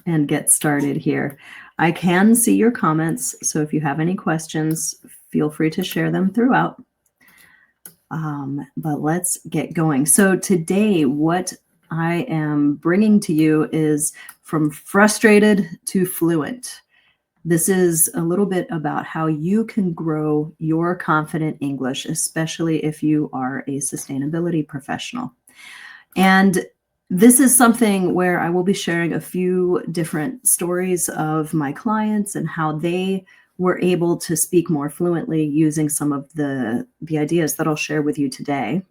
and get started here. I can see your comments, so if you have any questions, feel free to share them throughout. But let's get going. So today, what I am bringing to you is From Frustrated to Fluent. This is a little bit about how you can grow your confident English, especially if you are a sustainability professional. And this is something where I will be sharing a few different stories of my clients and how they were able to speak more fluently using some of the ideas that I'll share with you today.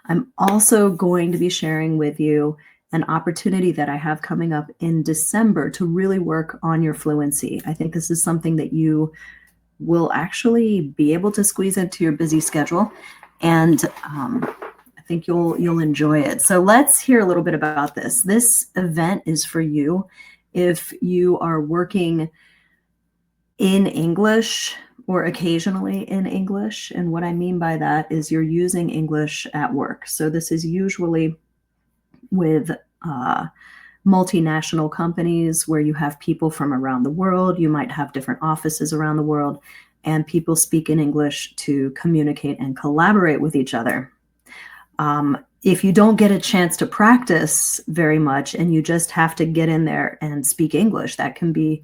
I'm also going to be sharing with you an opportunity that I have coming up in December to really work on your fluency. I think this is something that you will actually be able to squeeze into your busy schedule, and I think you'll enjoy it. So let's hear a little bit about this. This event is for you if you are working in English or occasionally in English. And what I mean by that is you're using English at work. So this is usually with multinational companies where you have people from around the world. You might have different offices around the world, and people speak in English to communicate and collaborate with each other. If you don't get a chance to practice very much and you just have to get in there and speak English, that can be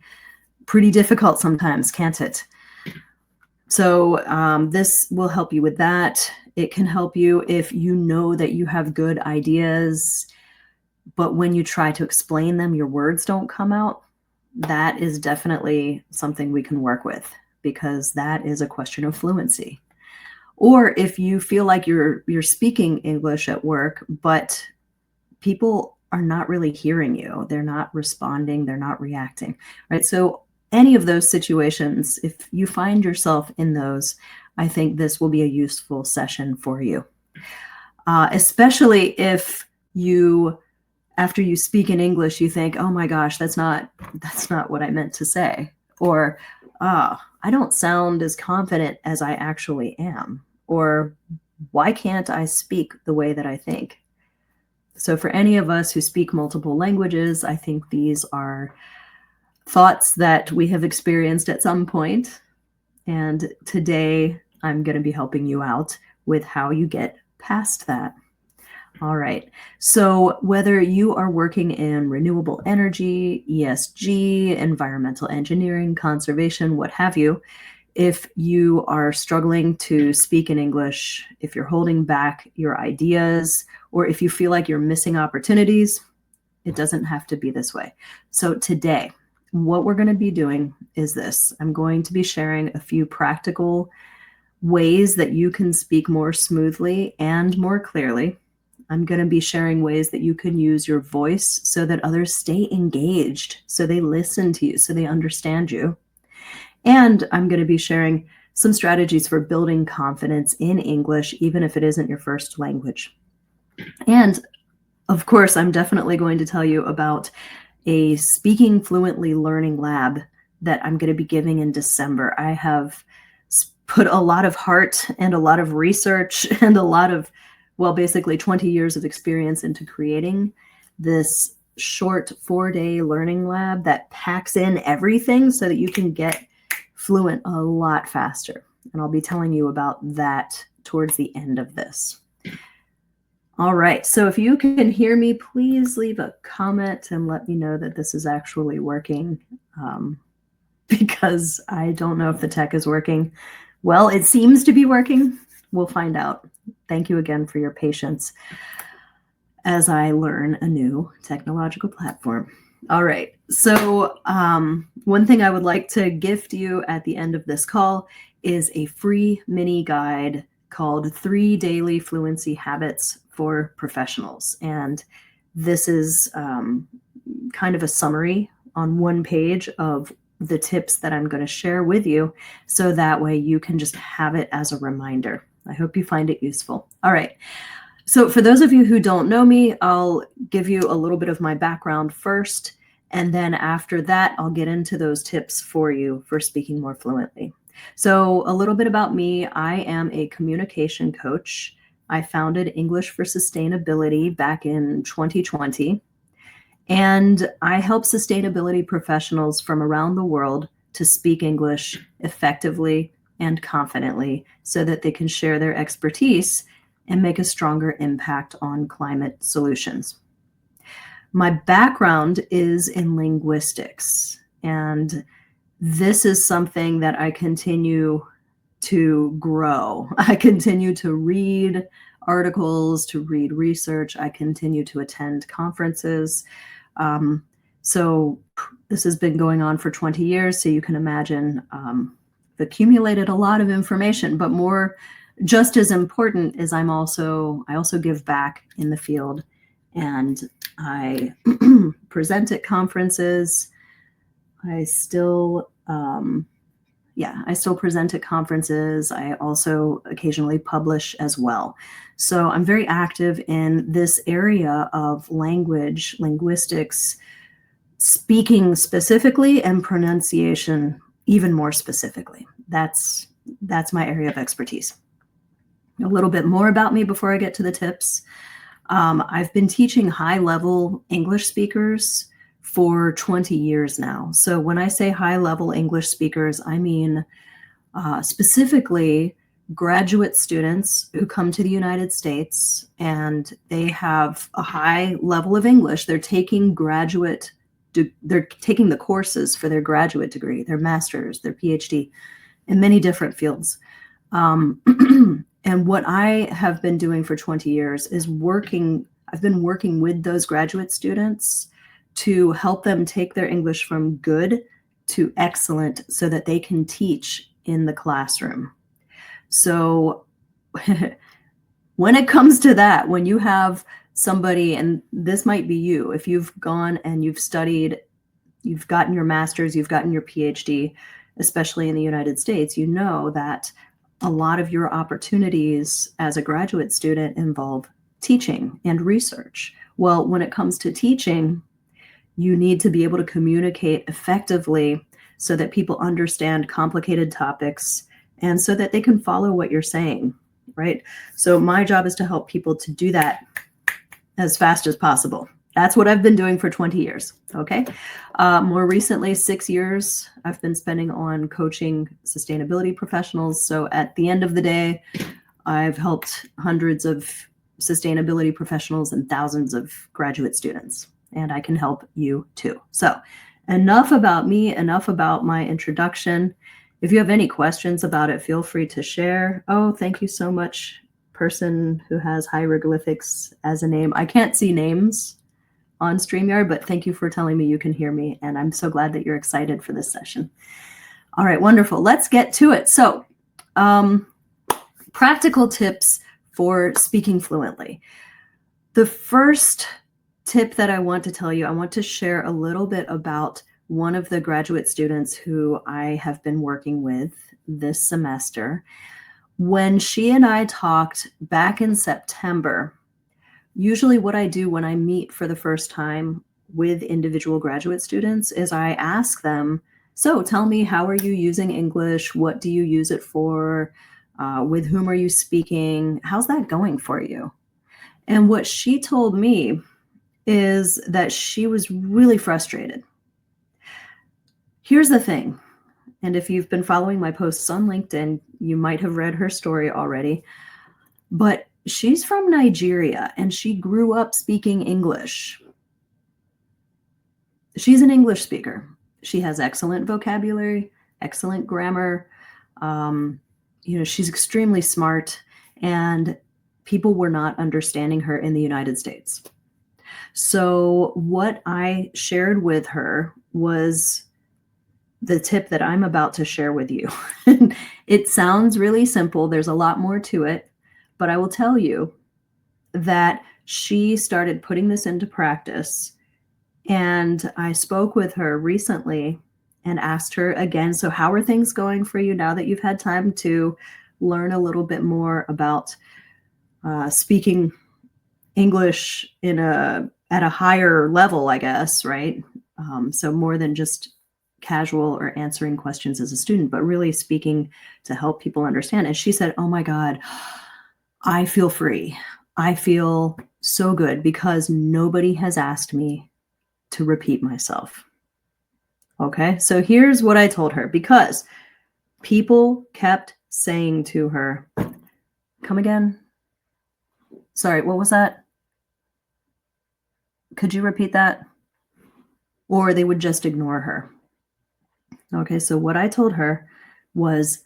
pretty difficult sometimes, can't it? So this will help you with that. It can help you if you know that you have good ideas, but when you try to explain them, your words don't come out. That is definitely something we can work with, because that is a question of fluency. Or if you feel like you're speaking English at work, but people are not really hearing you, they're not responding, they're not reacting, right? So any of those situations, if you find yourself in those, I think this will be a useful session for you. Especially if you, after you speak in English, you think, oh my gosh, that's not what I meant to say. Or, I don't sound as confident as I actually am. Or why can't I speak the way that I think? So for any of us who speak multiple languages, I think these are thoughts that we have experienced at some point. And today I'm going to be helping you out with how you get past that. All right. So whether you are working in renewable energy, ESG, environmental engineering, conservation, what have you, if you are struggling to speak in English, if you're holding back your ideas, or if you feel like you're missing opportunities, it doesn't have to be this way. So today, what we're going to be doing is this. I'm going to be sharing a few practical ways that you can speak more smoothly and more clearly. I'm going to be sharing ways that you can use your voice so that others stay engaged, so they listen to you, so they understand you. And I'm going to be sharing some strategies for building confidence in English, even if it isn't your first language. And of course, I'm definitely going to tell you about a Speaking Fluently Learning Lab that I'm going to be giving in December. I have put a lot of heart and a lot of research and a lot of, well, basically 20 years of experience into creating this short 4-day learning lab that packs in everything so that you can get fluent a lot faster. And I'll be telling you about that towards the end of this. All right, so if you can hear me, please leave a comment and let me know that this is actually working, because I don't know if the tech is working. Well, it seems to be working. We'll find out. Thank you again for your patience as I learn a new technological platform. All right, so one thing I would like to gift you at the end of this call is a free mini guide called 3 Daily Fluency Habits for Professionals. And this is kind of a summary on one page of the tips that I'm going to share with you, so that way you can just have it as a reminder. I hope you find it useful. All right. So for those of you who don't know me, I'll give you a little bit of my background first, and then after that, I'll get into those tips for you for speaking more fluently. So a little bit about me. I am a communication coach. I founded English for Sustainability back in 2020. And I help sustainability professionals from around the world to speak English effectively and confidently so that they can share their expertise and make a stronger impact on climate solutions. My background is in linguistics, and this is something that I continue to grow. I continue to read articles, to read research. I continue to attend conferences. Um, so this has been going on for 20 years. So you can imagine I've accumulated a lot of information, but more just as important is I also give back in the field, and I present at conferences. I still I still present at conferences. I also occasionally publish as well. So I'm very active in this area of language, linguistics, speaking specifically, and pronunciation even more specifically. That's my area of expertise. A little bit more about me before I get to the tips. I've been teaching high-level English speakers for 20 years now. So when I say high-level English speakers, I mean specifically graduate students who come to the United States and they have a high level of English. They're taking the courses for their graduate degree, their master's, their PhD in many different fields. And what I have been doing for 20 years is I've been working with those graduate students to help them take their English from good to excellent so that they can teach in the classroom. So when it comes to that, when you have somebody, and this might be you, if you've gone and you've studied, you've gotten your master's, you've gotten your PhD, especially in the United States, you know that a lot of your opportunities as a graduate student involve teaching and research. Well, when it comes to teaching, you need to be able to communicate effectively so that people understand complicated topics and so that they can follow what you're saying, right? So my job is to help people to do that as fast as possible. That's what I've been doing for 20 years, okay? More recently, 6 years, I've been spending on coaching sustainability professionals. So at the end of the day, I've helped hundreds of sustainability professionals and thousands of graduate students, and I can help you too. So enough about me, enough about my introduction. If you have any questions about it, feel free to share. Oh, thank you so much, person who has hieroglyphics as a name. I can't see names on StreamYard, but thank you for telling me you can hear me, and I'm so glad that you're excited for this session. All right, wonderful. Let's get to it. So, practical tips for speaking fluently. The first tip that I want to tell you, I want to share a little bit about one of the graduate students who I have been working with this semester. When she and I talked back in September, usually what I do when I meet for the first time with individual graduate students is I ask them, so tell me, how are you using English? What do you use it for? With whom are you speaking? How's that going for you? And what she told me is that she was really frustrated. Here's the thing, and if you've been following my posts on LinkedIn, you might have read her story already, but she's from Nigeria and she grew up speaking English. She's an English speaker. She has excellent vocabulary, excellent grammar. She's extremely smart, and people were not understanding her in the United States. So what I shared with her was the tip that I'm about to share with you. It sounds really simple. There's a lot more to it, but I will tell you that she started putting this into practice. And I spoke with her recently and asked her again, so how are things going for you now that you've had time to learn a little bit more about speaking English at a higher level, I guess, right? So more than just casual or answering questions as a student, but really speaking to help people understand. And she said, oh my God, I feel free. I feel so good because nobody has asked me to repeat myself. Okay, so here's what I told her, because people kept saying to her, come again? Sorry, what was that? Could you repeat that? Or they would just ignore her. Okay, so what I told her was,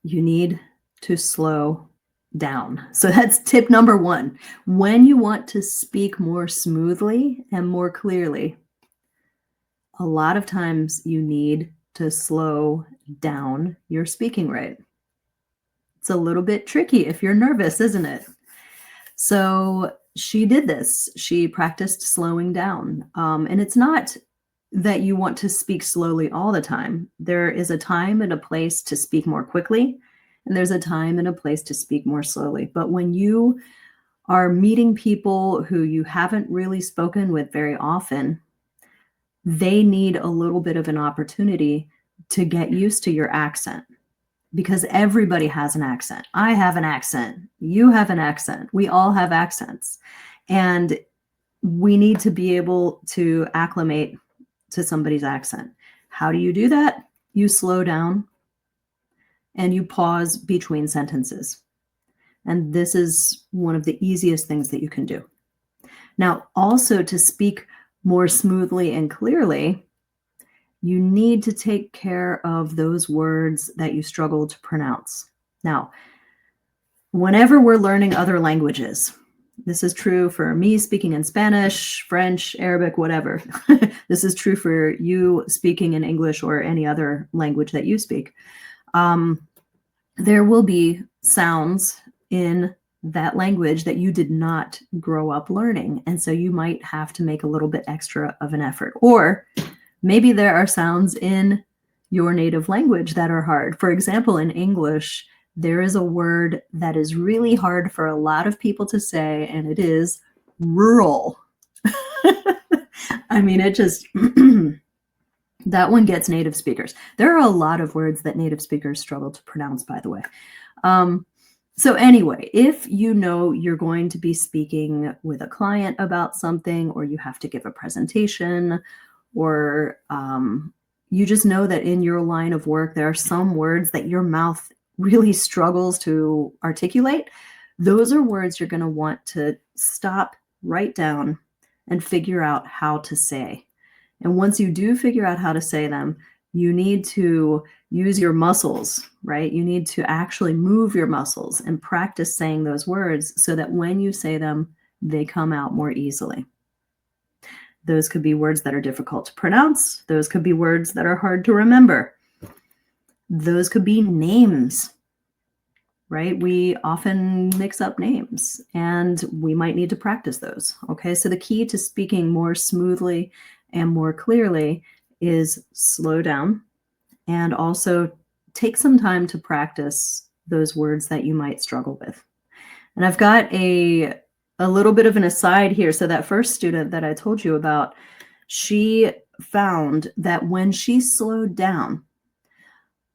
you need to slow down. So that's tip number one. When you want to speak more smoothly and more clearly, a lot of times you need to slow down your speaking rate. It's a little bit tricky if you're nervous, isn't it? So she did this. She practiced slowing down. And it's not that you want to speak slowly all the time. There is a time and a place to speak more quickly, and there's a time and a place to speak more slowly. But when you are meeting people who you haven't really spoken with very often, they need a little bit of an opportunity to get used to your accent, because everybody has an accent. I have an accent. You have an accent. We all have accents. And we need to be able to acclimate to somebody's accent. How do you do that? You slow down and you pause between sentences. And this is one of the easiest things that you can do. Now, also to speak more smoothly and clearly, you need to take care of those words that you struggle to pronounce. Now, whenever we're learning other languages, this is true for me speaking in Spanish, French, Arabic, whatever. This is true for you speaking in English or any other language that you speak. There will be sounds in that language that you did not grow up learning. And so you might have to make a little bit extra of an effort. Or maybe there are sounds in your native language that are hard. For example, in English, there is a word that is really hard for a lot of people to say, and it is rural. I mean, it just, that one gets native speakers. There are a lot of words that native speakers struggle to pronounce, by the way. So anyway, if you know you're going to be speaking with a client about something, or you have to give a presentation, or you just know that in your line of work, there are some words that your mouth really struggles to articulate, those are words you're going to want to stop, write down, and figure out how to say. And once you do figure out how to say them, you need to use your muscles, right? You need to actually move your muscles and practice saying those words so that when you say them, they come out more easily. Those could be words that are difficult to pronounce. Those could be words that are hard to remember. Those could be names, right? We often mix up names, and we might need to practice those. Okay, so the key to speaking more smoothly and more clearly is slow down, and also take some time to practice those words that you might struggle with. And I've got a little bit of an aside here. So that first student that I told you about, she found that when she slowed down,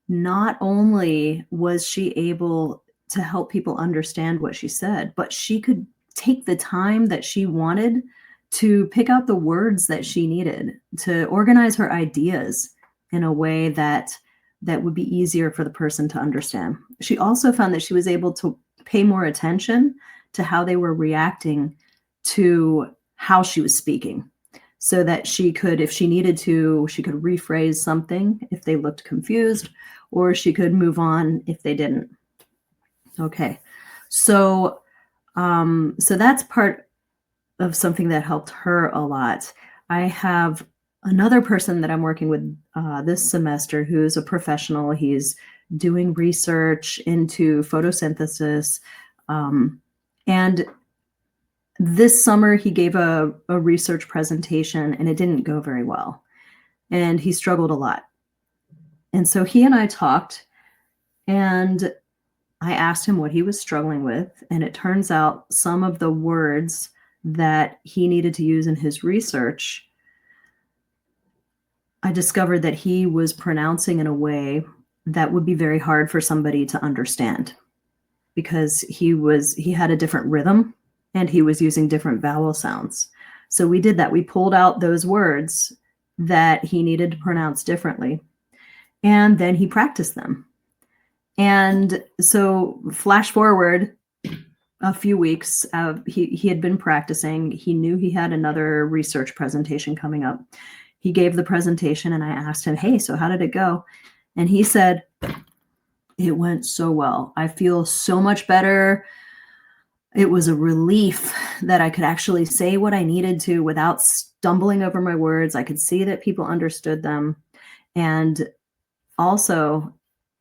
not only was she able to help people understand what she said, but she could take the time that she wanted to pick out the words that she needed to organize her ideas in a way that would be easier for the person to understand. She also found that she was able to pay more attention to how they were reacting to how she was speaking, so that she could, if she needed to, she could rephrase something if they looked confused, or she could move on if they didn't. Okay, so that's part of something that helped her a lot. I have another person that I'm working with this semester who's a professional. He's doing research into photosynthesis, and this summer he gave a research presentation, and it didn't go very well, and he struggled a lot. And so he and I talked, and I asked him what he was struggling with, and it turns out some of the words that he needed to use in his research, I discovered that he was pronouncing in a way that would be very hard for somebody to understand, because he had a different rhythm and he was using different vowel sounds. So we did that. We pulled out those words that he needed to pronounce differently, and then he practiced them. And so flash forward a few weeks, he had been practicing. He knew he had another research presentation coming up. He gave the presentation, and I asked him, hey, so how did it go? And he said, it went so well. I feel so much better. It was a relief that I could actually say what I needed to without stumbling over my words. I could see that people understood them. And also,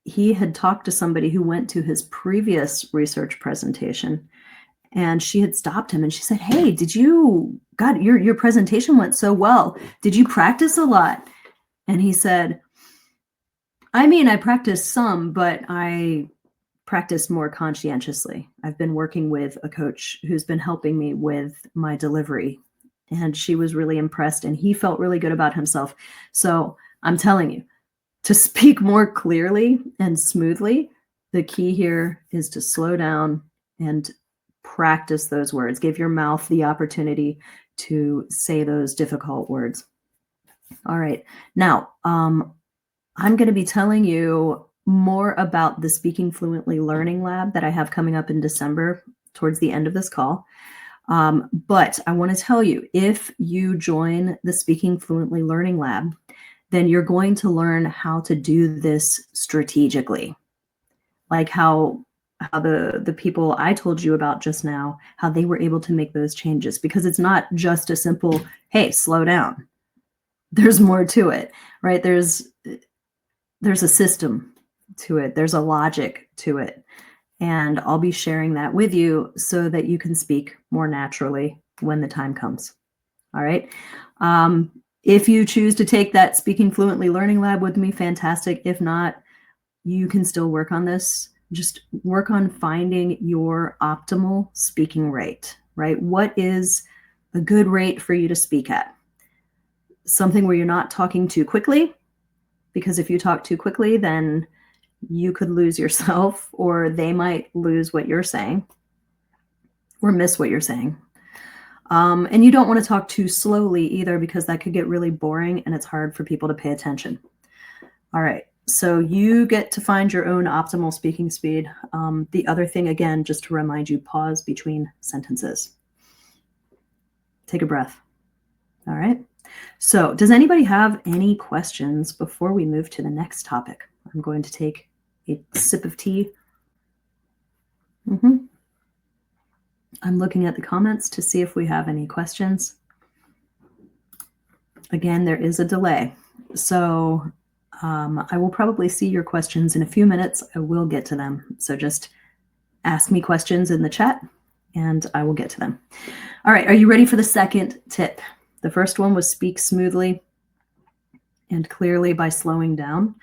he had talked to somebody who went to his previous research presentation, and she had stopped him and she said, hey, God, your presentation went so well. Did you practice a lot? And he said, I mean, I practiced some, but I practiced more conscientiously. I've been working with a coach who's been helping me with my delivery, and she was really impressed, and he felt really good about himself. So I'm telling you, to speak more clearly and smoothly, the key here is to slow down and practice those words. Give your mouth the opportunity to say those difficult words. All right. Now, I'm going to be telling you more about the Speaking Fluently Learning Lab that I have coming up in December towards the end of this call. But I want to tell you, if you join the Speaking Fluently Learning Lab, then you're going to learn how to do this strategically, like how the people I told you about just now, how they were able to make those changes, because it's not just a simple, hey, slow down. There's more to it, right? There's a system to it. There's a logic to it. And I'll be sharing that with you so that you can speak more naturally when the time comes. All right. If you choose to take that Speaking Fluently Learning Lab with me, fantastic. If not, you can still work on this. Just work on finding your optimal speaking rate, right? What is a good rate for you to speak at? Something where you're not talking too quickly, because if you talk too quickly, then you could lose yourself, or they might lose what you're saying or miss what you're saying. And you don't want to talk too slowly either, because that could get really boring and it's hard for people to pay attention. All right. So you get to find your own optimal speaking speed. The other thing, again, just to remind you, pause between sentences. Take a breath. All right. So does anybody have any questions before we move to the next topic? I'm going to take a sip of tea. I'm looking at the comments to see if we have any questions. Again, there is a delay. So I will probably see your questions in a few minutes. I will get to them. So just ask me questions in the chat and I will get to them. All right. Are you ready for the second tip? The first one was speak smoothly and clearly by slowing down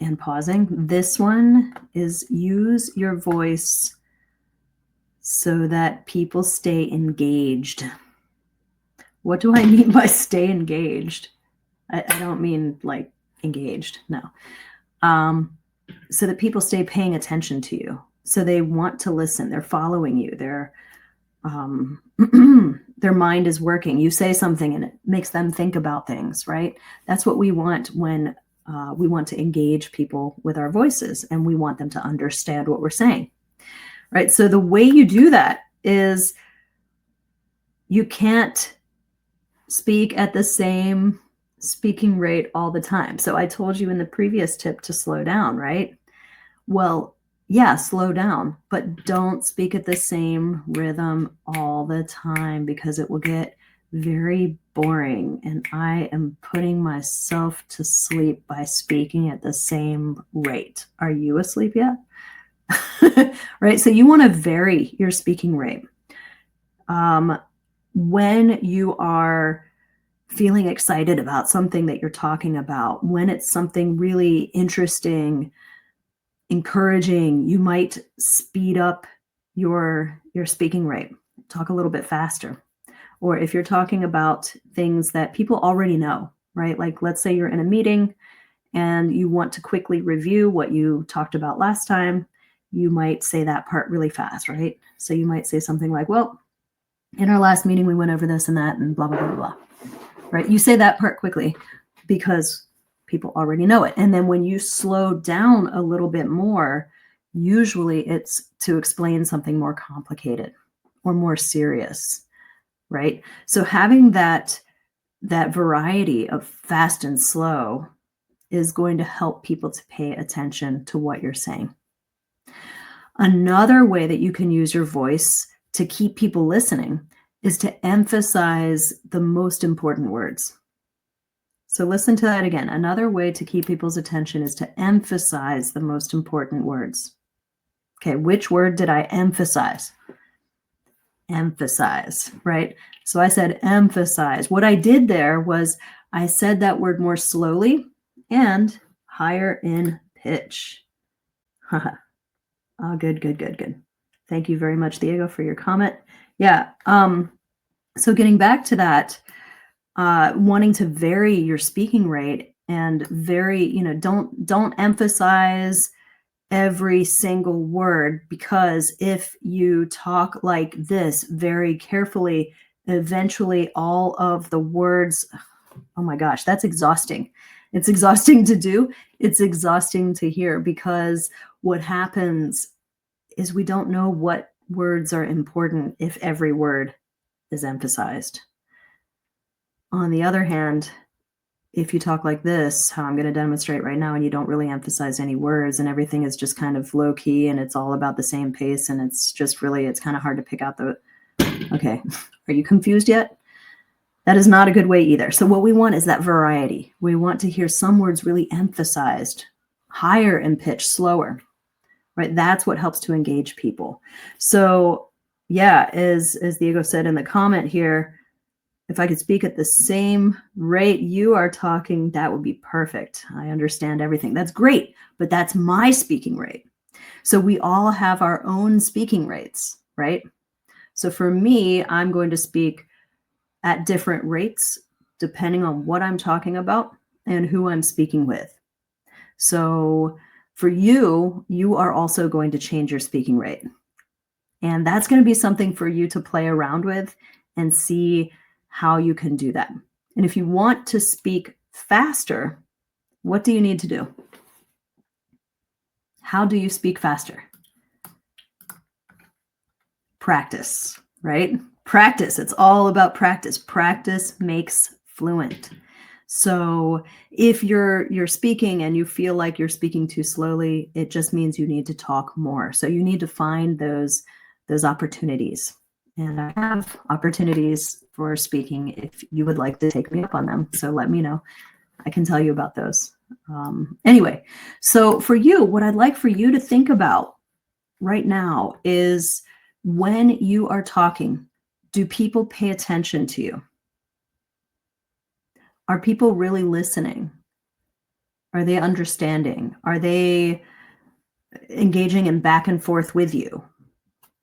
and pausing. This one is use your voice so that people stay engaged. What do I mean by stay engaged? I don't mean like engaged, no. So that people stay paying attention to you. So they want to listen. They're following you. Their mind is working. You say something and it makes them think about things, right? That's what we want when we want to engage people with our voices, and we want them to understand what we're saying, right? So the way you do that is you can't speak at the same speaking rate all the time. So I told you in the previous tip to slow down, right? Well, yeah, slow down, but don't speak at the same rhythm all the time, because it will get very boring. And I am putting myself to sleep by speaking at the same rate. Are you asleep yet? Right? So you want to vary your speaking rate. When you are feeling excited about something that you're talking about, when it's something really interesting, encouraging, you might speed up your speaking rate, talk a little bit faster. Or if you're talking about things that people already know, right? Like let's say you're in a meeting and you want to quickly review what you talked about last time, you might say that part really fast, right? So you might say something like, well, In our last meeting, we went over this and that and blah, blah, blah, blah. Right? You say that part quickly because people already know it. And then when you slow down a little bit more, usually it's to explain something more complicated or more serious, right? So having that variety of fast and slow is going to help people to pay attention to what you're saying. Another way that you can use your voice to keep people listening is to emphasize the most important words. So listen to that again. Another way to keep people's attention is to emphasize the most important words. Okay, which word did I emphasize? Emphasize, right? So I said emphasize. What I did there was I said that word more slowly and higher in pitch. Oh, good, good, good, good. Thank you very much, Diego, for your comment. Yeah. So getting back to that, wanting to vary your speaking rate and don't emphasize every single word, because if you talk like this very carefully, eventually all of the words, oh my gosh, that's exhausting. It's exhausting to do. It's exhausting to hear, because what happens is we don't know what words are important if every word is emphasized. On the other hand, if you talk like this, how I'm going to demonstrate right now, and you don't really emphasize any words and everything is just kind of low key and it's all about the same pace, and it's kind of hard to pick out okay, are you confused yet? That is not a good way either. So what we want is that variety. We want to hear some words really emphasized, higher in pitch, slower, right? That's what helps to engage people. So yeah, as Diego said in the comment here, if I could speak at the same rate you are talking, that would be perfect. I understand everything. That's great, but that's my speaking rate. So we all have our own speaking rates, right? So for me, I'm going to speak at different rates depending on what I'm talking about and who I'm speaking with. So for you, you are also going to change your speaking rate. And that's going to be something for you to play around with and see how you can do that. And if you want to speak faster, what do you need to do? How do you speak faster? Practice, right? Practice. It's all about practice. Practice makes fluent. So if you're speaking and you feel like you're speaking too slowly, it just means you need to talk more. So you need to find those opportunities. And I have opportunities for speaking if you would like to take me up on them. So let me know. I can tell you about those. Anyway, so for you, what I'd like for you to think about right now is, when you are talking, do people pay attention to you? Are people really listening? Are they understanding? Are they engaging in back and forth with you?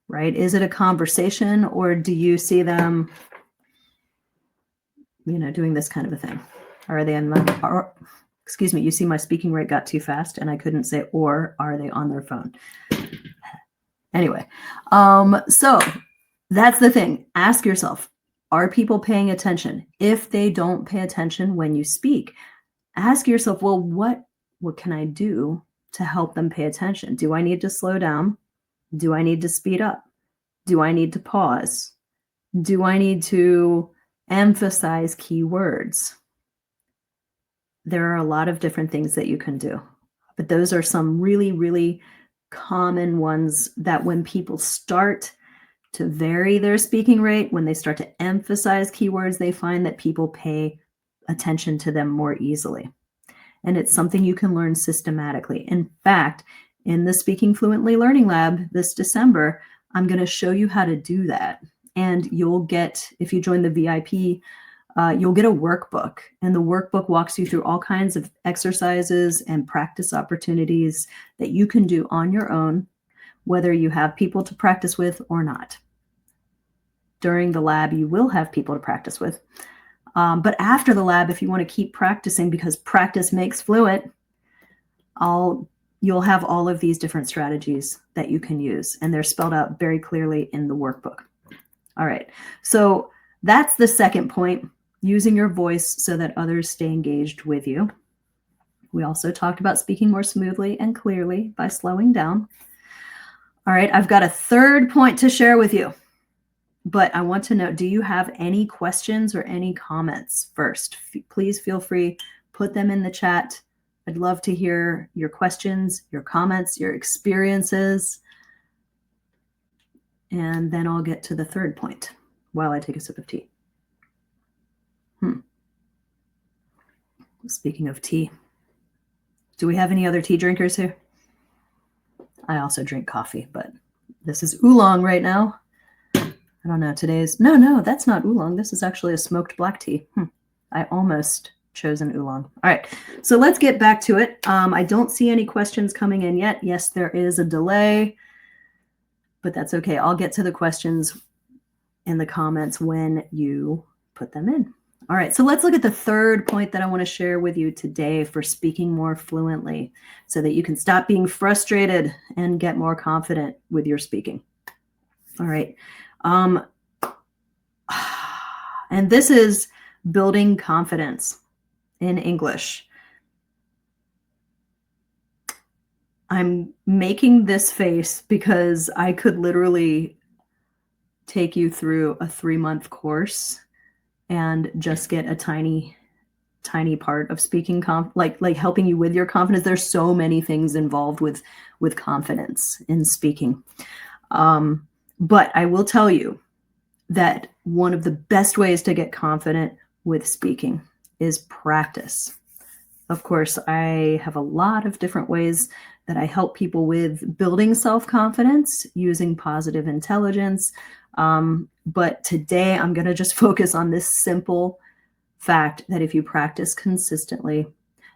Right? Is it a conversation, or do you see them, doing this kind of a thing? Are they excuse me, you see my speaking rate got too fast and I couldn't say, or are they on their phone? Anyway, so that's the thing. Ask yourself, are people paying attention? If they don't pay attention when you speak, ask yourself, well, what can I do to help them pay attention? Do I need to slow down? Do I need to speed up? Do I need to pause? Do I need to emphasize key words? There are a lot of different things that you can do, but those are some really, really common ones that when people start to vary their speaking rate, when they start to emphasize keywords, they find that people pay attention to them more easily. And it's something you can learn systematically. In fact, in the Speaking Fluently Learning Lab this December, I'm going to show you how to do that. And you'll get, if you join the VIP, you'll get a workbook. And the workbook walks you through all kinds of exercises and practice opportunities that you can do on your own, whether you have people to practice with or not. During the lab, you will have people to practice with. But after the lab, if you want to keep practicing, because practice makes fluent, you'll have all of these different strategies that you can use, and they're spelled out very clearly in the workbook. All right. So that's the second point, using your voice so that others stay engaged with you. We also talked about speaking more smoothly and clearly by slowing down. All right, I've got a third point to share with you, but I want to know, do you have any questions or any comments first? Please feel free, put them in the chat. I'd love to hear your questions, your comments, your experiences. And then I'll get to the third point while I take a sip of tea. Speaking of tea, do we have any other tea drinkers here? I also drink coffee, but this is oolong right now. I don't know, no, that's not oolong. This is actually a smoked black tea. I almost chose an oolong. All right, so let's get back to it. I don't see any questions coming in yet. Yes, there is a delay, but that's okay. I'll get to the questions in the comments when you put them in. All right, so let's look at the third point that I want to share with you today for speaking more fluently so that you can stop being frustrated and get more confident with your speaking. All right. And this is building confidence in English. I'm making this face because I could literally take you through a 3-month course and just get a tiny part of speaking, like helping you with your confidence. There's so many things involved with confidence in speaking. But I will tell you that one of the best ways to get confident with speaking is practice. Of course, I have a lot of different ways that I help people with building self-confidence using positive intelligence. But today I'm going to just focus on this simple fact that if you practice consistently,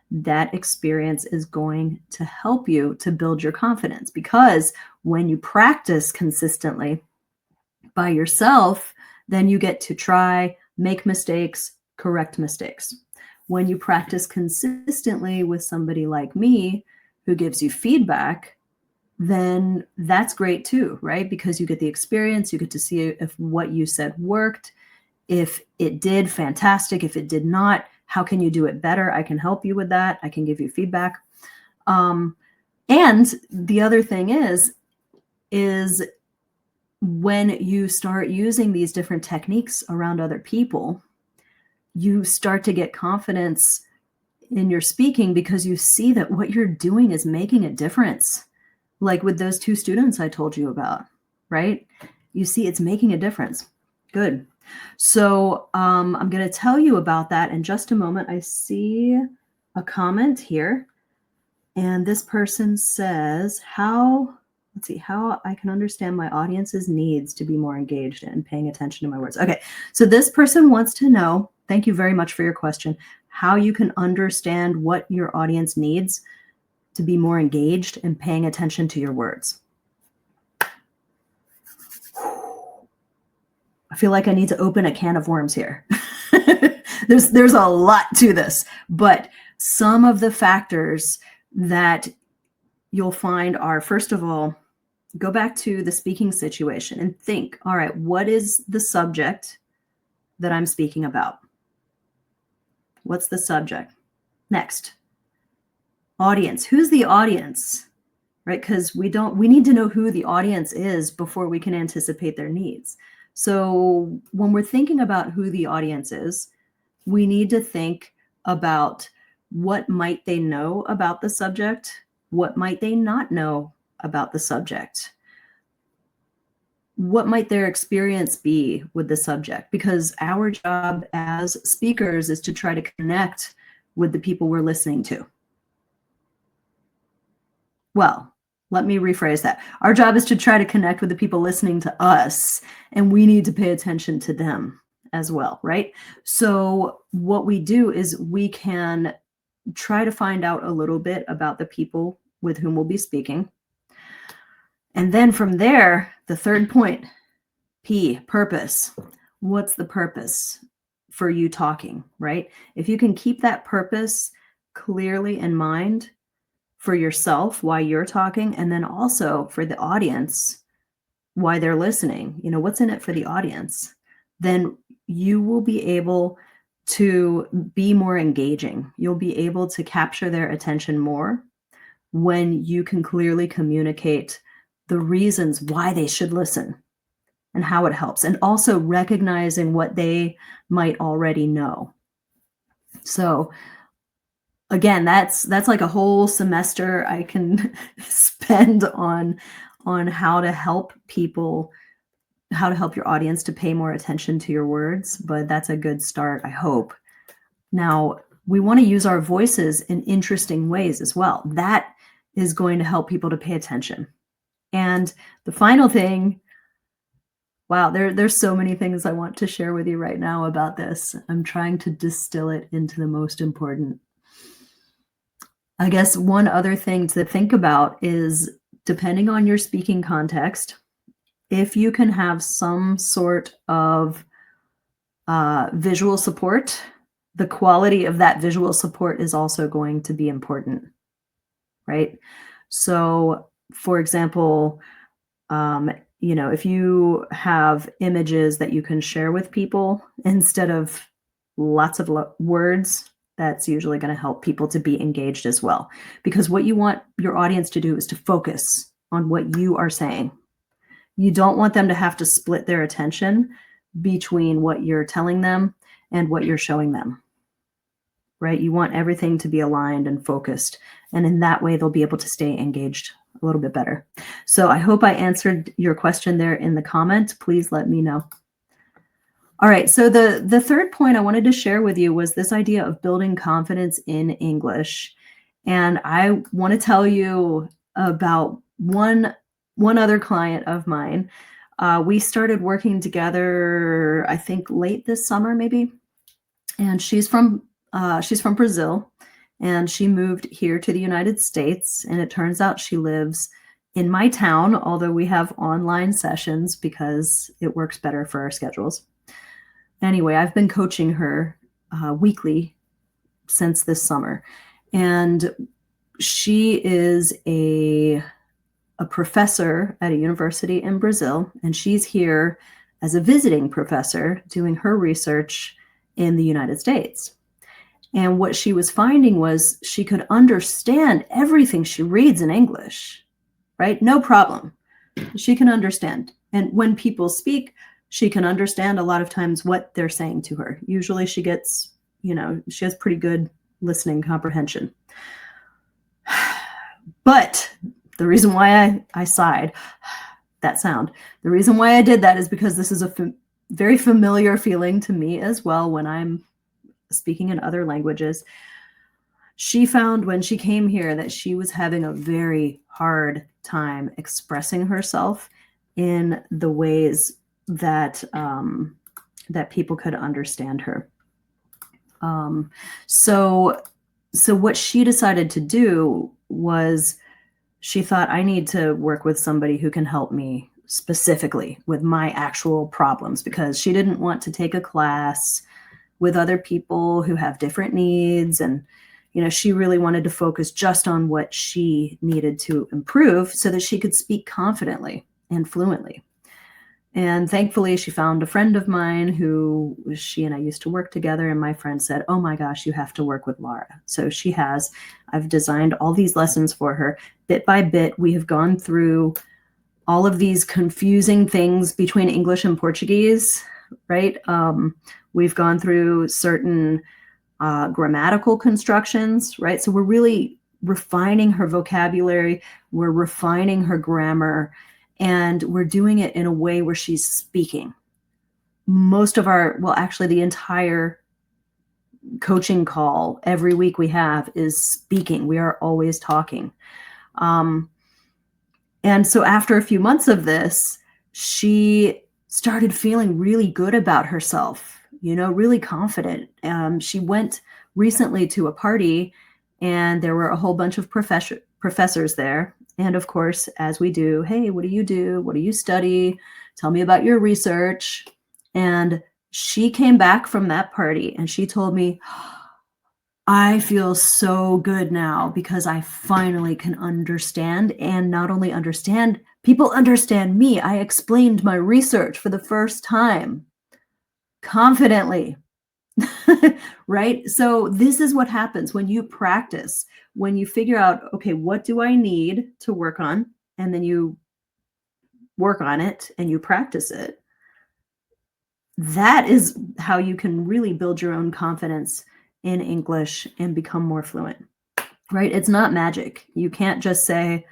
that experience is going to help you to build your confidence. Because when you practice consistently by yourself, then you get to try, make mistakes, correct mistakes. When you practice consistently with somebody like me who gives you feedback, then that's great too, right? Because you get the experience, you get to see if what you said worked. If it did, fantastic. If it did not, how can you do it better? I can help you with that. I can give you feedback. And the other thing is when you start using these different techniques around other people, you start to get confidence in your speaking because you see that what you're doing is making a difference. Like with those 2 students I told you about, right? You see it's making a difference. Good. So I'm going to tell you about that in just a moment. I see a comment here, and this person says, how I can understand my audience's needs to be more engaged and paying attention to my words. Okay, so this person wants to know, thank you very much for your question, how you can understand what your audience needs to be more engaged and paying attention to your words. I feel like I need to open a can of worms here. There's a lot to this, but some of the factors that you'll find are, first of all, go back to the speaking situation and think, all right, what is the subject that I'm speaking about? What's the subject? Next, audience. Who's the audience? Right? Because we need to know who the audience is before we can anticipate their needs. So when we're thinking about who the audience is, we need to think about what might they know about the subject? What might they not know about the subject? What might their experience be with the subject? Because our job as speakers is to try to connect with the people we're listening to. Well, let me rephrase that. Our job is to try to connect with the people listening to us, and we need to pay attention to them as well, right? So what we do is we can try to find out a little bit about the people with whom we'll be speaking. And then from there, the third point, P, purpose. What's the purpose for you talking, right? If you can keep that purpose clearly in mind for yourself while you're talking, and then also for the audience, why they're listening, what's in it for the audience, then you will be able to be more engaging. You'll be able to capture their attention more when you can clearly communicate the reasons why they should listen and how it helps, and also recognizing what they might already know. So again, that's like a whole semester I can spend on how to help people, how to help your audience to pay more attention to your words, but that's a good start, I hope. Now, we want to use our voices in interesting ways as well. That is going to help people to pay attention. And the final thing, wow, there's so many things I want to share with you right now about this. I'm trying to distill it into the most important. I guess one other thing to think about is, depending on your speaking context, if you can have some sort of visual support, the quality of that visual support is also going to be important, right? So, for example, if you have images that you can share with people instead of lots of words, that's usually going to help people to be engaged as well. Because what you want your audience to do is to focus on what you are saying. You don't want them to have to split their attention between what you're telling them and what you're showing them, right? You want everything to be aligned and focused. And in that way, they'll be able to stay engaged a little bit better. So I hope I answered your question there in the comment. Please let me know. All right, so the third point I wanted to share with you was this idea of building confidence in English. And I want to tell you about one other client of mine. We started working together, I think late this summer, maybe. And she's from Brazil, and she moved here to the United States. And it turns out she lives in my town, although we have online sessions because it works better for our schedules. Anyway, I've been coaching her weekly since this summer. And she is a professor at a university in Brazil, and she's here as a visiting professor doing her research in the United States. And what she was finding was she could understand everything she reads in English, right? No problem. She can understand. And when people speak, she can understand a lot of times what they're saying to her. Usually she gets, she has pretty good listening comprehension. But the reason why I sighed, that sound, the reason why I did that is because this is a very familiar feeling to me as well when I'm speaking in other languages. She found when she came here that she was having a very hard time expressing herself in the ways that that people could understand her. So what she decided to do was, she thought, I need to work with somebody who can help me specifically with my actual problems, because she didn't want to take a class with other people who have different needs. And, she really wanted to focus just on what she needed to improve so that she could speak confidently and fluently. And thankfully, she found a friend of mine who she and I used to work together. And my friend said, oh my gosh, you have to work with Laura. So she has. I've designed all these lessons for her. Bit by bit, we have gone through all of these confusing things between English and Portuguese, right? We've gone through certain grammatical constructions, right? So we're really refining her vocabulary. We're refining her grammar. And we're doing it in a way where she's speaking. Most of actually the entire coaching call every week we have is speaking. We are always talking. And so after a few months of this, she started feeling really good about herself, really confident. She went recently to a party, and there were a whole bunch of professors there. And of course, as we do, hey, what do you do? What do you study? Tell me about your research. And she came back from that party and she told me, I feel so good now because I finally can understand, and not only understand, People understand me. I explained my research for the first time confidently. Right? So this is what happens when you practice, when you figure out, okay, what do I need to work on? And then you work on it and you practice it. That is how you can really build your own confidence in English and become more fluent, right? It's not magic. You can't just say,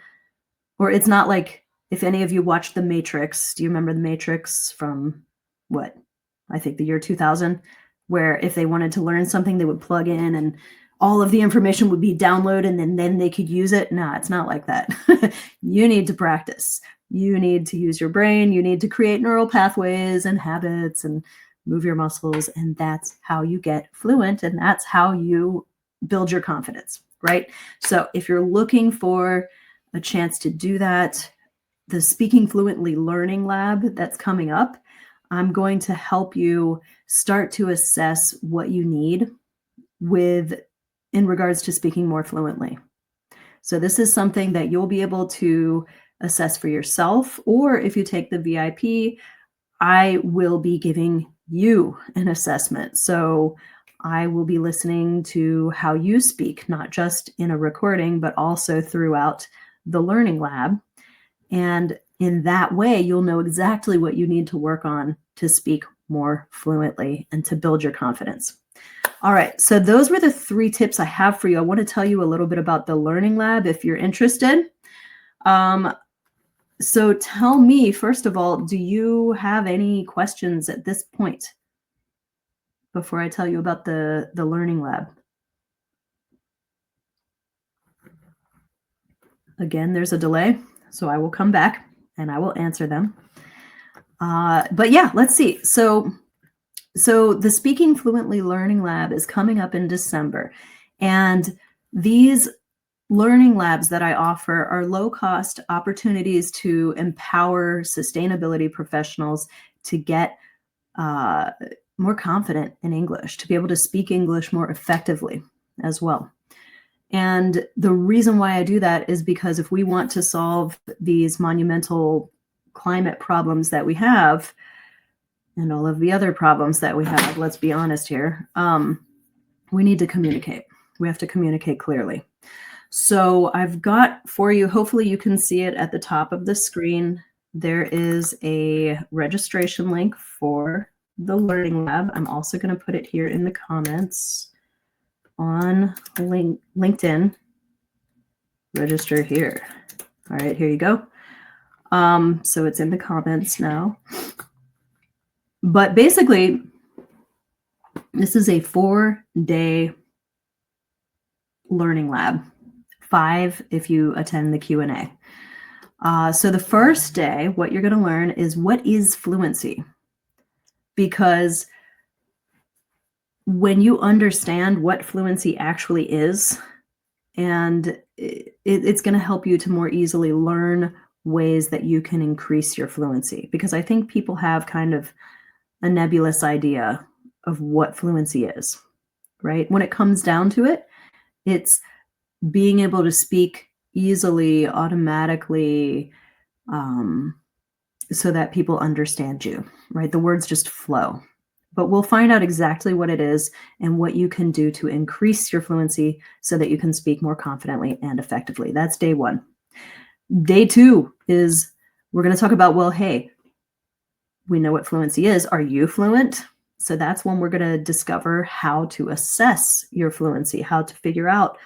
or it's not like if any of you watched The Matrix. Do you remember The Matrix from what? I think the year 2000, where if they wanted to learn something, they would plug in and all of the information would be downloaded and then they could use it. No, it's not like that. You need to practice. You need to use your brain. You need to create neural pathways and habits and move your muscles. And that's how you get fluent. And that's how you build your confidence, right? So if you're looking for a chance to do that, the Speaking Fluently Learning Lab that's coming up, I'm going to help you start to assess what you need in regards to speaking more fluently. So this is something that you'll be able to assess for yourself, or if you take the VIP, I will be giving you an assessment. So I will be listening to how you speak, not just in a recording, but also throughout the learning lab. And in that way, you'll know exactly what you need to work on to speak more fluently and to build your confidence. All right, so those were the 3 tips I have for you. I want to tell you a little bit about the Learning Lab if you're interested. So tell me, first of all, do you have any questions at this point before I tell you about the Learning Lab? Again, there's a delay, so I will come back and I will answer them. But yeah, let's see. So the Speaking Fluently Learning Lab is coming up in December, and these learning labs that I offer are low-cost opportunities to empower sustainability professionals to get more confident in English, to be able to speak English more effectively as well. And the reason why I do that is because if we want to solve these monumental climate problems that we have, and all of the other problems that we have, let's be honest here, we need to communicate. We have to communicate clearly. So I've got for you, hopefully you can see it at the top of the screen. There is a registration link for the Learning Lab. I'm also going to put it here in the comments on LinkedIn. Register here. All right, here you go. So it's in the comments now. But basically, this is a 4-day learning lab, 5 if you attend the Q&A. So the first day, what you're going to learn is what is fluency. Because when you understand what fluency actually is, and it's going to help you to more easily learn ways that you can increase your fluency. Because I think people have kind of a nebulous idea of what fluency is, right? When it comes down to it, it's being able to speak easily, automatically, so that people understand you, right? The words just flow. But we'll find out exactly what it is and what you can do to increase your fluency so that you can speak more confidently and effectively. That's day 1. Day 2 is we're going to talk about, well, hey, we know what fluency is. Are you fluent? So that's when we're going to discover how to assess your fluency, how to figure out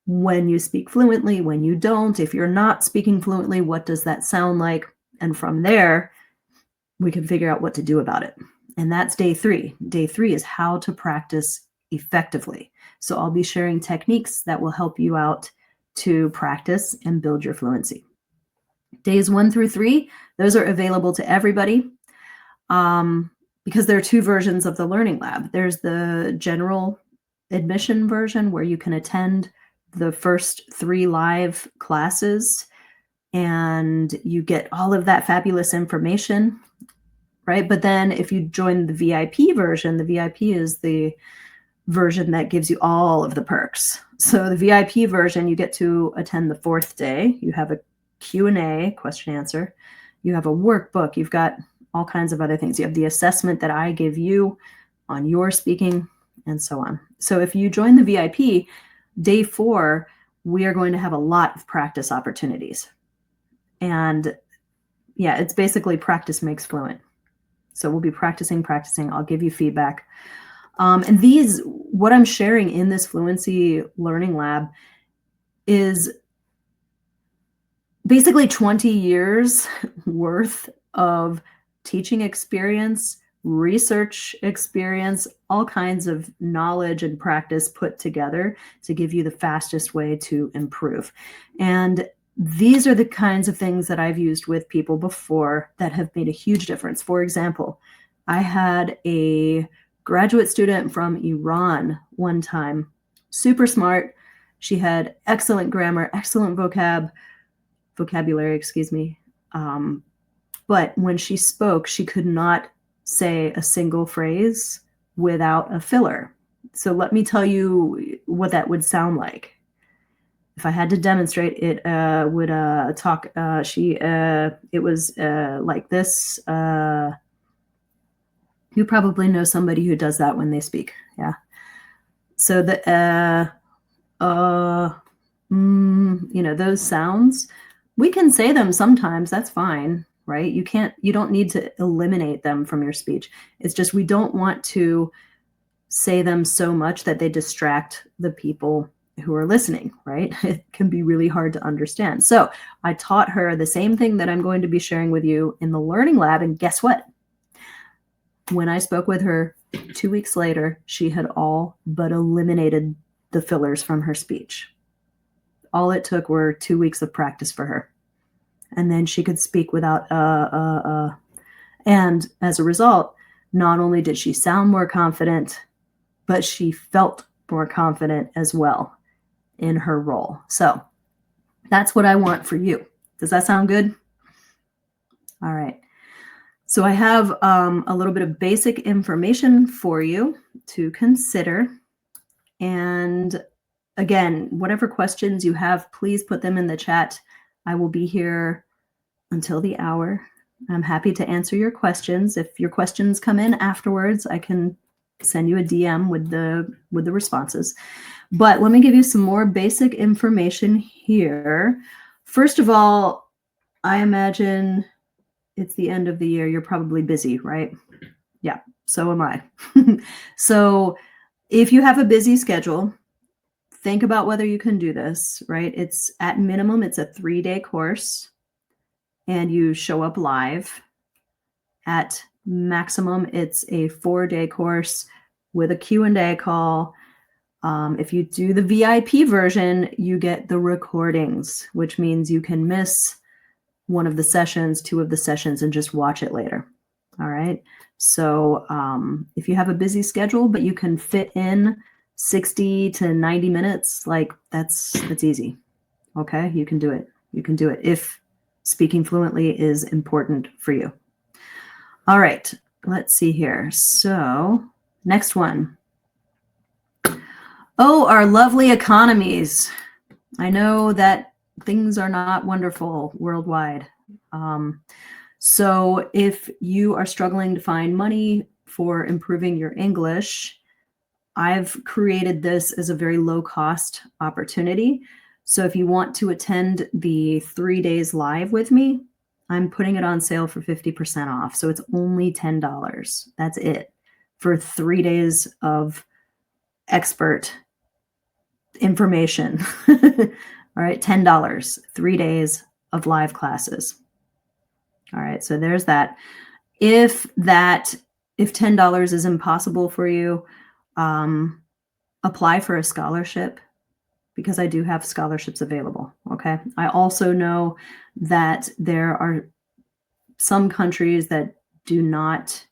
when you speak fluently, when you don't. If you're not speaking fluently, what does that sound like? And from there, we can figure out what to do about it. And that's day 3. Day 3 is how to practice effectively. So I'll be sharing techniques that will help you out to practice and build your fluency. Days 1 through 3, those are available to everybody. Because there are 2 versions of the Learning Lab. There's the general admission version where you can attend the first 3 live classes and you get all of that fabulous information, right? But then if you join the VIP version, the VIP is the version that gives you all of the perks. So the VIP version, you get to attend the 4th day. You have a Q&A, question answer. You have a workbook. You've got all kinds of other things. You have the assessment that I give you on your speaking and so on. So if you join the VIP, day 4, we are going to have a lot of practice opportunities. And yeah, it's basically practice makes fluent. So we'll be practicing. I'll give you feedback. And what I'm sharing in this Fluency Learning Lab is basically 20 years worth of teaching experience, research experience, all kinds of knowledge and practice put together to give you the fastest way to improve. And these are the kinds of things that I've used with people before that have made a huge difference. For example, I had a graduate student from Iran one time, super smart. She had excellent grammar, excellent vocabulary, excuse me. But when she spoke, she could not say a single phrase without a filler. So let me tell you what that would sound like. If I had to demonstrate, it would talk. It was like this. You probably know somebody who does that when they speak. Yeah. So those sounds, we can say them sometimes. That's fine, right? You don't need to eliminate them from your speech. It's just we don't want to say them so much that they distract the people who are listening, right? It can be really hard to understand. So I taught her the same thing that I'm going to be sharing with you in the Learning Lab. And guess what? When I spoke with her 2 weeks later, she had all but eliminated the fillers from her speech. All it took were 2 weeks of practice for her. And then she could speak without And as a result, not only did she sound more confident, but she felt more confident as well in her role. So that's what I want for you. Does that sound good? All right. So I have a little bit of basic information for you to consider. And again, whatever questions you have, please put them in the chat. I will be here until the hour. I'm happy to answer your questions. If your questions come in afterwards, I can send you a DM with the responses. But let me give you some more basic information here. First of all, I imagine it's the end of the year. You're probably busy, right? Yeah, so am I. So if you have a busy schedule, think about whether you can do this, right? It's at minimum, it's a 3-day course and you show up live. At maximum, it's a 4-day course with a Q&A call. If you do the VIP version, you get the recordings, which means you can miss one of the sessions, 2 of the sessions, and just watch it later. All right. So if you have a busy schedule, but you can fit in 60 to 90 minutes, like that's easy. Okay. You can do it. You can do it if speaking fluently is important for you. All right. Let's see here. So next one. Oh, our lovely economies. I know that things are not wonderful worldwide. So if you are struggling to find money for improving your English, I've created this as a very low cost opportunity. So if you want to attend the 3 days live with me, I'm putting it on sale for 50% off. So it's only $10. That's it for 3 days of expert information. All right, $10, 3 days of live classes. All right, so there's that. If $10 is impossible for you, apply for a scholarship because I do have scholarships available. Okay. I also know that there are some countries that do not,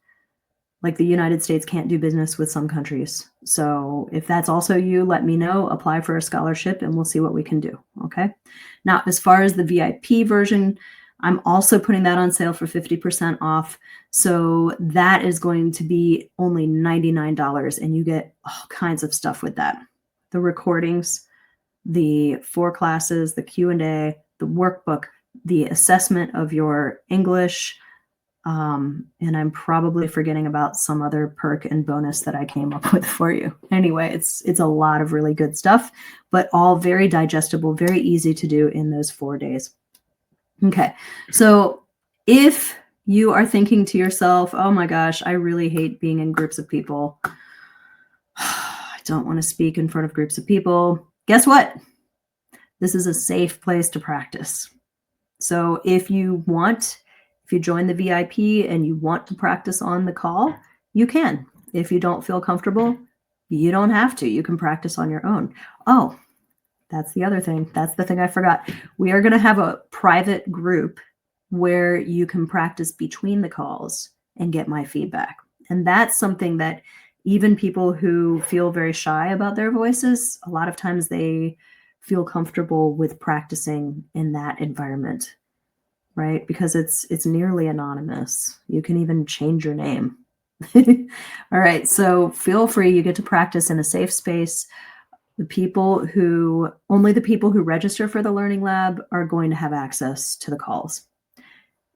like the United States can't do business with some countries. So if that's also you, let me know, apply for a scholarship and we'll see what we can do. Okay. Now, as far as the VIP version, I'm also putting that on sale for 50% off. So that is going to be only $99 and you get all kinds of stuff with that. The recordings, the 4 classes, the Q&A, the workbook, the assessment of your English, and I'm probably forgetting about some other perk and bonus that I came up with for you. Anyway, it's a lot of really good stuff, but all very digestible, very easy to do in those 4 days. Okay, so if you are thinking to yourself, oh my gosh, I really hate being in groups of people. I don't want to speak in front of groups of people. Guess what? This is a safe place to practice. So if you join the VIP and you want to practice on the call, you can. If you don't feel comfortable, you don't have to. You can practice on your own. Oh, that's the other thing. That's the thing I forgot. We are going to have a private group where you can practice between the calls and get my feedback. And that's something that even people who feel very shy about their voices, a lot of times they feel comfortable with practicing in that environment, right? Because it's nearly anonymous. You can even change your name. All right, so feel free. You get to practice in a safe space. Only the people who register for the Learning Lab are going to have access to the calls.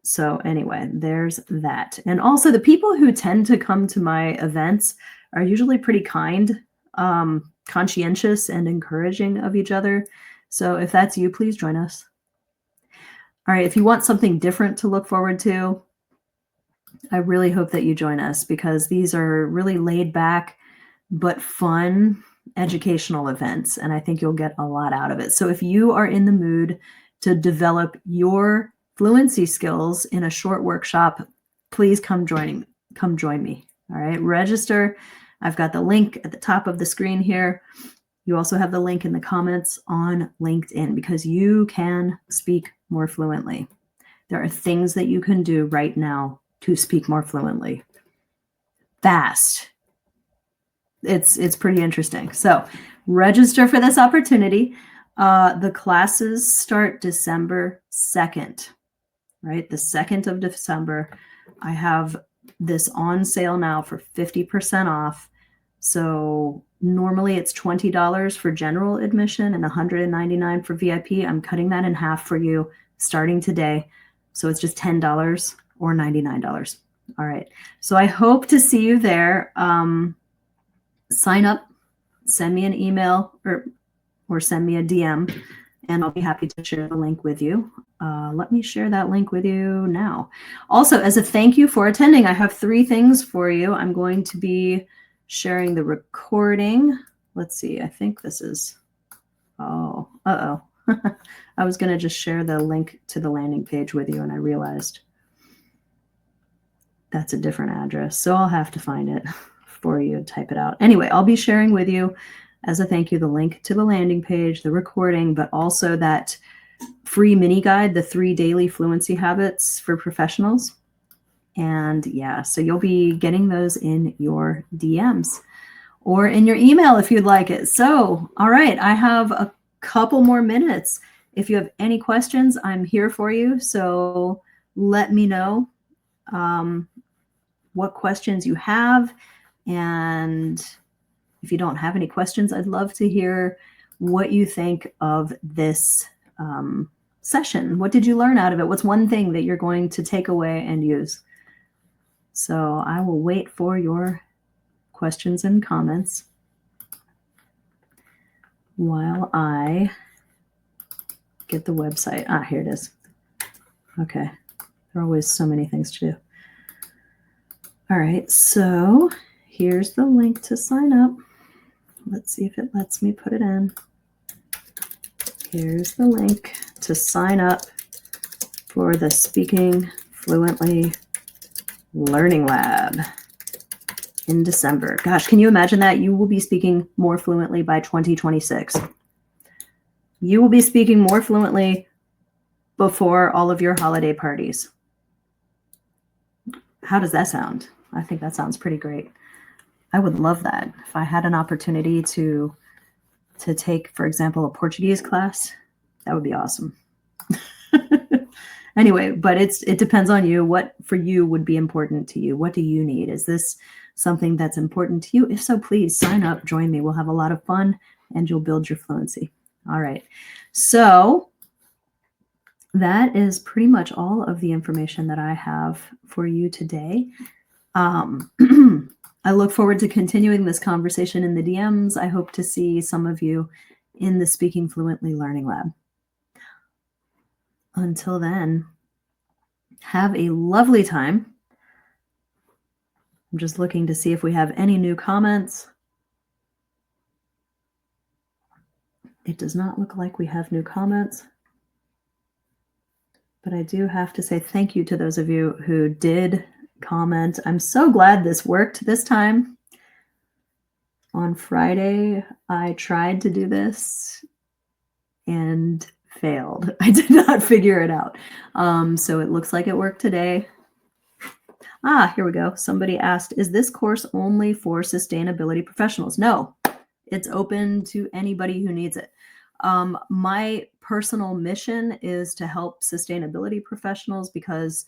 So anyway, there's that. And also the people who tend to come to my events are usually pretty kind, conscientious, and encouraging of each other. So if that's you, please join us. All right, if you want something different to look forward to, I really hope that you join us, because these are really laid back but fun educational events, and I think you'll get a lot out of it. So if you are in the mood to develop your fluency skills in a short workshop, please come join me. All right, register. I've got the link at the top of the screen here. You also have the link in the comments on LinkedIn, because you can speak more fluently. There are things that you can do right now to speak more fluently. Fast. It's pretty interesting. So register for this opportunity. The classes start December 2nd, right? The 2nd of December. I have this on sale now for 50% off. So normally it's $20 for general admission and $199 for VIP. I'm cutting that in half for you starting today. So it's just $10 or $99. All right. So I hope to see you there. Sign up, send me an email or send me a DM, and I'll be happy to share the link with you. Let me share that link with you now. Also, as a thank you for attending, I have 3 things for you. I'm going to be sharing the recording. Let's see, I think this is, I was going to just share the link to the landing page with you, and I realized that's a different address, so I'll have to find it for you and type it out. Anyway, I'll be sharing with you, as a thank you, the link to the landing page, the recording, but also that free mini guide, the 3 daily fluency habits for professionals. And yeah, so you'll be getting those in your DMs or in your email if you'd like it. So, all right, I have a couple more minutes. If you have any questions, I'm here for you. So let me know what questions you have. And if you don't have any questions, I'd love to hear what you think of this session. What did you learn out of it? What's one thing that you're going to take away and use? So I will wait for your questions and comments while I get the website. Here it is. Okay. There are always so many things to do. All right. So here's the link to sign up. Let's see if it lets me put it in. Here's the link to sign up for the Speaking Fluently Learning Lab in December. Gosh, can you imagine that? You will be speaking more fluently by 2026. You will be speaking more fluently before all of your holiday parties. How does that sound? I think that sounds pretty great. I would love that. If I had an opportunity to take, for example, a Portuguese class, that would be awesome. Anyway, but it depends on you. What for you would be important to you? What do you need? Is this something that's important to you? If so, please sign up, join me. We'll have a lot of fun and you'll build your fluency. All right. So that is pretty much all of the information that I have for you today. I look forward to continuing this conversation in the DMs. I hope to see some of you in the Speaking Fluently Learning Lab. Until then, have a lovely time. I'm just looking to see if we have any new comments. It does not look like we have new comments. But I do have to say thank you to those of you who did comment. I'm so glad this worked this time. On Friday, I tried to do this and failed. I did not figure it out. So it looks like it worked today. Here we go. Somebody asked, is this course only for sustainability professionals? No, it's open to anybody who needs it. My personal mission is to help sustainability professionals because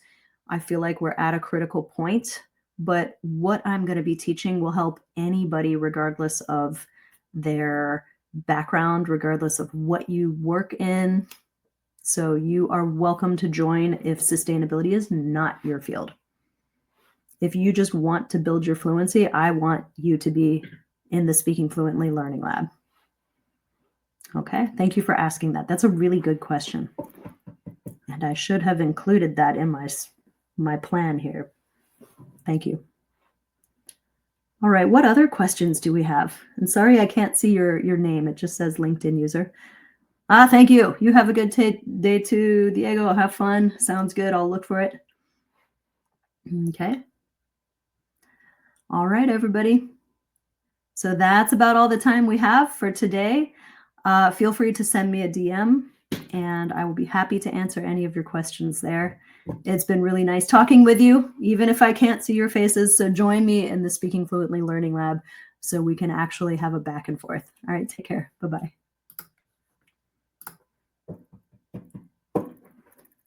I feel like we're at a critical point, but what I'm going to be teaching will help anybody regardless of their background, regardless of what you work in. So you are welcome to join if sustainability is not your field. If you just want to build your fluency, I want you to be in the Speaking Fluently Learning Lab. Okay, thank you for asking that. That's a really good question. And I should have included that in my plan here. Thank you. All right, what other questions do we have? And sorry, I can't see your name. It just says LinkedIn user. Thank you. You have a good day too, Diego. Have fun. Sounds good. I'll look for it. Okay. All right, everybody. So that's about all the time we have for today. Feel free to send me a DM and I will be happy to answer any of your questions there. It's been really nice talking with you, even if I can't see your faces. So join me in the Speaking Fluently Learning Lab so we can actually have a back and forth. All right, take care. Bye-bye.